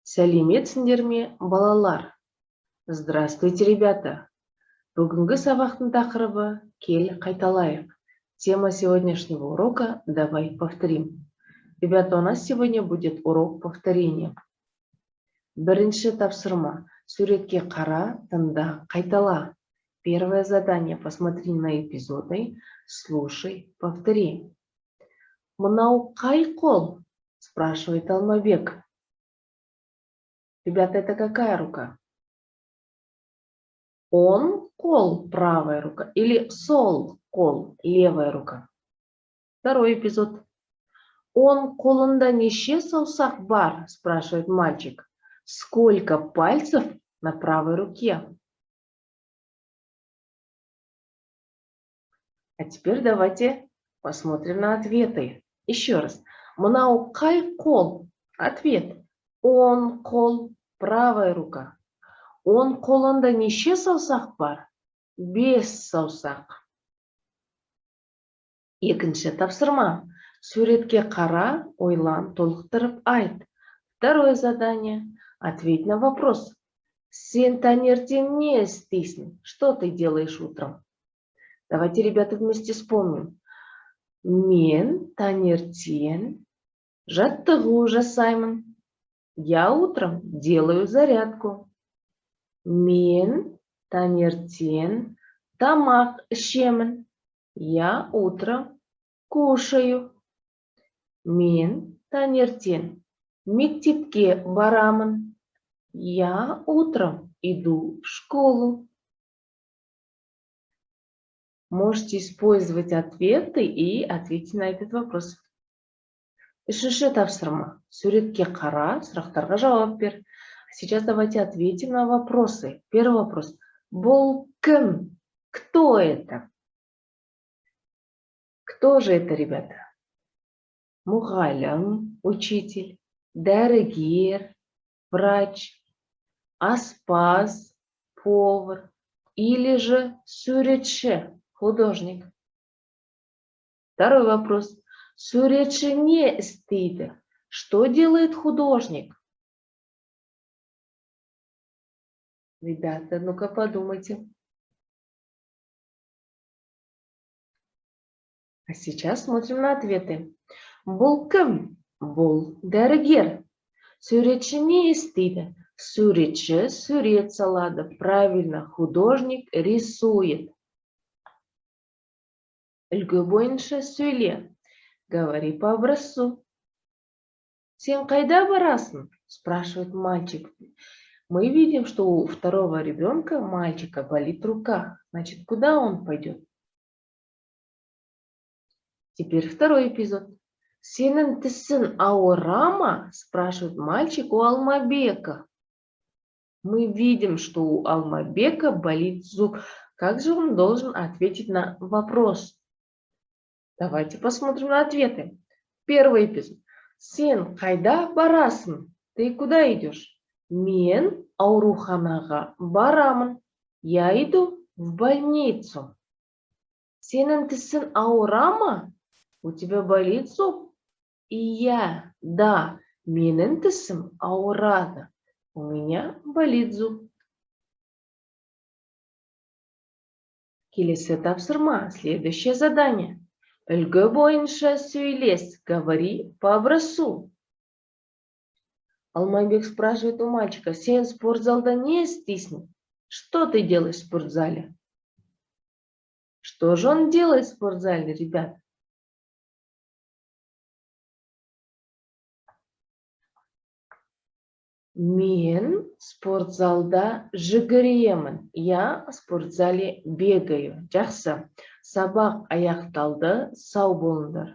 Сәлеметсіңдер ме, балалар? Здравствуйте, ребята! Бүгінгі сабақтың тақырыбы «Кел қайталайық». Тема сегодняшнего урока «Давай повторим». Ребята, у нас сегодня будет урок повторения. Бірінші тапсырма. Суретке қара, тыңда, қайтала. Первое задание. Посмотри на эпизоды, слушай, повтори. Мынау қай қол? Спрашивает Алмабек. Ребята, это какая рука? Он қол, правая рука, или сол қол, левая рука. Второй эпизод. Он қолында неше саусақ бар? Спрашивает мальчик. Сколько пальцев на правой руке? А теперь давайте посмотрим на ответы. Еще раз. Мынау қай қол? Ответ. Он қол, правая рука. Он қолында неше саусақ бар? 5 саусақ. Екінші тапсырма. Суретке қара, ойлан, толықтырып айт. Второе задание. Ответь на вопрос. Сен таңертең не істейсің? Что ты делаешь утром? Давайте, ребята, вместе вспомним. Мен таңертең жаттығу жасаймын. Я утром делаю зарядку. Мен таңертең тамақ ішемін. Я утром кушаю. Мен таңертең мектепке барамын. Я утром иду в школу. Можете использовать ответы и ответить на этот вопрос. Үшінші тапсырма. Суретке қара, сұрақтарға жауап бер. Сейчас давайте ответим на вопросы. Первый вопрос. Бұл кім? Кто это? Кто же это, ребята? Мұғалім, учитель, дәрігер, врач, аспаз, повар или же суретші, художник. Второй вопрос. Суретші не істейді. Что делает художник? Ребята, ну-ка подумайте. А сейчас смотрим на ответы. Бұл кім? Бұл дәрігер. Суретші не істейді? Суретші сурет салады. Правильно, художник рисует. Үлгі бойынша сөйле. Говори по образцу. Сен қайда барасың? Спрашивает мальчик. Мы видим, что у второго ребенка, мальчика, болит рука. Значит, куда он пойдет? Теперь второй эпизод. Сенің тісің ауыра ма? Спрашивает мальчик у Алмабека. Мы видим, что у Алмабека болит зуб. Как же он должен ответить на вопрос? Давайте посмотрим на ответы. Первый эпизод. Сен қайда барасың? Ты куда идешь? Мен ауруханаға барамын. Я иду в больницу. Сенің тісің ауыра ма? У тебя болит зуб? И я, да, менің тісім ауырады. У меня болит зуб. Келесі тапсырма. Следующее задание. Үлгі бойынша сөйлес. Говори по образцу. Алмабек спрашивает у мальчика. Сен спортзалда не істейсің? Что ты делаешь в спортзале? Что же он делает в спортзале, ребят? Мен спортзалда жүгіремін. Я в спортзале бегаю. Жақсы. Сабақ аяқталды. Сау болыңдар.